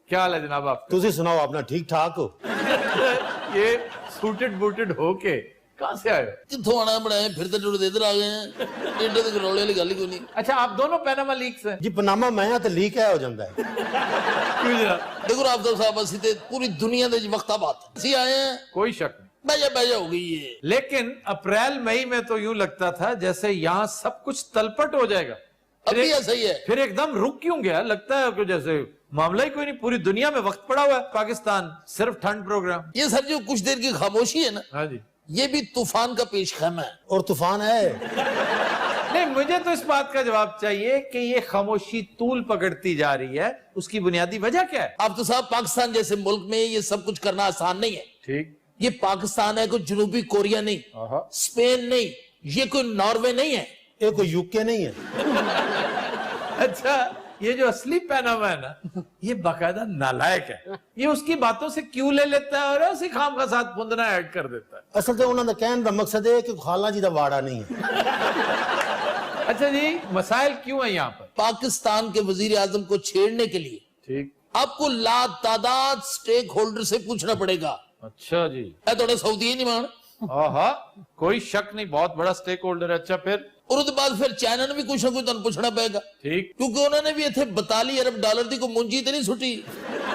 क्या हाल है जनाब आप? तुसी सुनाओ अपना, ठीक ठाक हो? ये सूटेड बूटेड होके कहाँ से आए हो? कित्थों आना बनाए, फिर तो जुड़े इधर आ गए हैं। एडे तो गरौले वाली गल ही कोई नहीं। अच्छा, आप दोनों पैनामा लीक्स हैं? जी पनामा मैं हाँ तो लीक है हो जाता है। क्यों जनाब? देखो राफत साहब, असी ते पूरी दुनिया दे वक्ता बात असी आए हैं। कोई शक नहीं, बैजा हो गई है। लेकिन अप्रैल मई में तो यूं लगता था जैसे यहाँ सब कुछ तलपट हो जाएगा। अभी ऐसा ही है। फिर एकदम रुक क्यों गया? लगता है कि जैसे मामला ही कोई नहीं, पूरी दुनिया में वक्त पड़ा हुआ है, पाकिस्तान सिर्फ ठंड प्रोग्राम। ये सर जो कुछ देर की खामोशी है ना, हाँ जी, ये भी तूफान का पेश खैमा है। और तूफान है। नहीं, मुझे तो इस बात का जवाब चाहिए कि ये खामोशी तूल पकड़ती जा रही है, उसकी बुनियादी वजह क्या है? आप तो साहब, पाकिस्तान जैसे मुल्क में ये सब कुछ करना आसान नहीं है। ठीक, ये पाकिस्तान है, कोई जनूबी कोरिया नहीं, स्पेन नहीं, ये कोई नॉर्वे नहीं है, ये कोई यूके नहीं है। अच्छा, ये जो असली पैनामा है ना, ये बाकायदा नालायक है। ये उसकी बातों से क्यों ले लेता है और उसी खाम का साथ पुंदना ऐड कर देता है। असल तो उन्होंने कहने का मकसद है कि खाला जी का वाड़ा नहीं है। अच्छा जी, मसाइल क्यों है यहाँ पर? पाकिस्तान के वजीर आजम को छेड़ने के लिए ठीक, आपको लातादाद स्टेक होल्डर से पूछना पड़ेगा। अच्छा जी, थोड़ा सऊदी नहीं मान, आहा, कोई शक नहीं, बहुत बड़ा स्टेक होल्डर है। अच्छा फिर? और उसके बाद फिर चाइना ने भी कुछ ना कुछ तुम पूछना पड़ेगा, ठीक, क्योंकि उन्होंने भी इतने 42 अरब डॉलर की को मुंजी तो नहीं सुटी।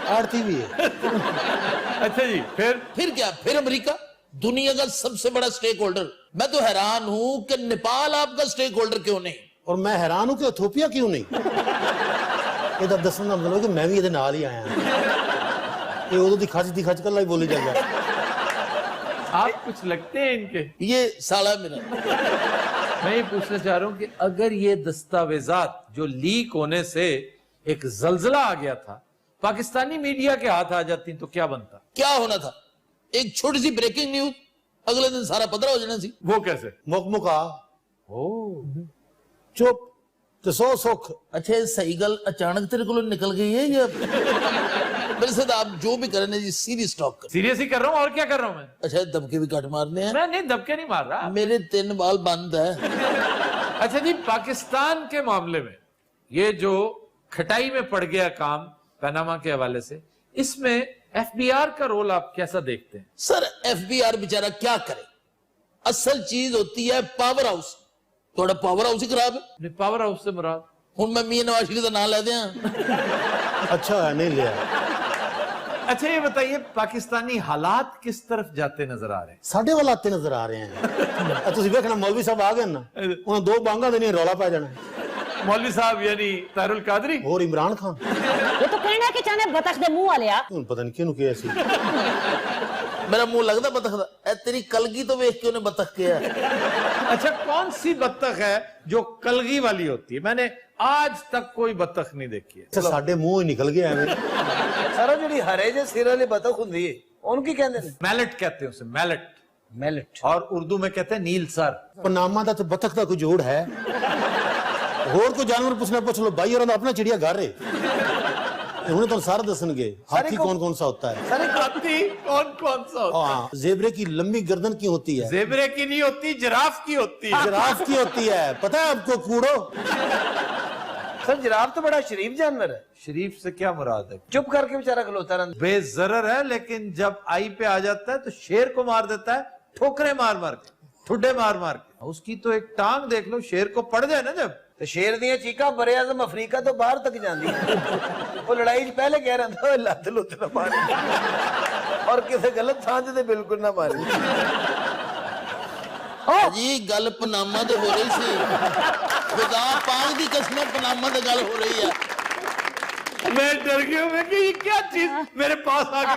आड़ती भी है। अच्छा जी, फिर क्या? फिर अमेरिका, दुनिया का सबसे बड़ा स्टेक होल्डर। मैं तो हैरान हूं कि नेपाल आपका स्टेक होल्डर क्यों नहीं। और मैं हैरान हूं कि इथोपिया क्यों नहीं। ये तो दसन का मतलब कि मैं भी ये नाल ही आया। ये उदो दी खच कल ही बोली जाएगा। आप कुछ लगते हैं इनके। ये साला मेरा, मैं ये पूछना चाह रहा हूं कि अगर ये दस्तावेजात जो लीक होने से एक जलजला आ गया था, पाकिस्तानी मीडिया के हाथ आ जाती तो क्या बनता? क्या होना था? एक छोटी सी ब्रेकिंग न्यूज, अगले दिन सारा पतरा हो जाना सी। वो कैसे? मुकमुका ओ, चुप तो सो सुख। अच्छा, ये सही गल अचानक तेरे को निकल गई है या मेरे साथ आप जो भी करें जी सीरियस टॉक कर। सीरियस ही कर रहा हूं, और क्या कर रहा हूं मैं? अच्छा, दबके भी कट मारने हैं? मैं नहीं, दबके नहीं मार रहा। मेरे 3 बाल बंद है। अच्छा जी, पाकिस्तान के मामले में ये जो खटाई में पड़ गया काम पनामा के हवाले से, इसमें एफबीआर का रोल आप कैसा देखते हैं? सर, एफबीआर बेचारा क्या करे, असल चीज होती है पावर हाउस। थोड़ा पावर हाउस ही खराब है। पावर हाउस से मुराद हूं मैं मियां नवाज शरीफ का नाम ले दिया। अच्छा है, नहीं लिया। अच्छा ये बताइए, पाकिस्तानी हालात किस तरफ जाते नजर आ रहे हैं? साढ़े वाल आते नजर आ रहे हैं। तुम देखना मौलवी साहब आ गए ना, उन्हें 2 बांगा देनी, रौला पै जाना। मौलवी साहब यानी तारुल कादरी और इमरान खान। ये तो कहना कि चाहे बतख दे मुंह वाले आ। पता नहीं क्यों किया ऐसी। मेरा मुंह लगता बतख दा। तेरी कलगी तो वेख के उन्हें बतख किया। अच्छा, कौन सी बत्तख है जो कलगी वाली होती है? मैंने आज तक कोई बत्तख नहीं देखी है। साढ़े मुंह ही निकल गया है। सारा जी हरे जे सिर वाली बतख हुंदी है, उनकी कहते हैं मैलेट कहते हैं उसे, मैलेट। मैलेट। और उर्दू में कहते हैं नील सर। पनामा का तो बतख का कोई जोड़ है। और कोई जानवर पूछना पूछ लो भाई, और अपना चिड़िया घर है। उन्हें तो सारा दसनगे हाथी कौन कौन सा होता है। हाथी कौन कौन सा होता है? हाँ, जेबरे की लंबी गर्दन की होती है। जेबरे की नहीं होती, जिराफ की होती है। जिराफ की होती है, पता है आपको कूड़ो। सर जिराफ तो बड़ा शरीफ जानवर है, शरीफ से क्या मुराद है? चुप करके बेचारा खलोता रहता। बेजरर है, लेकिन जब आई पे आ जाता है तो शेर को मार देता है, ठोकरे मार मार के, ठुड्डे मार मार के। उसकी तो एक टांग देख लो, शेर को पड़ जाए ना जब, तो शेर दियां चीका बरे आजम अफ्रीका तो बाहर तक जाती है। वो लड़ाई पहले कह रहा था लत लुत ना मारी, और किसी गलत थां से बिल्कुल ना मारी। जी गल पनामा तो हो रही सी, खुदा पाक दी कसम पनामा तो गल हो रही है। मैं डर गया हूं कि ये क्या चीज मेरे पास आ गई।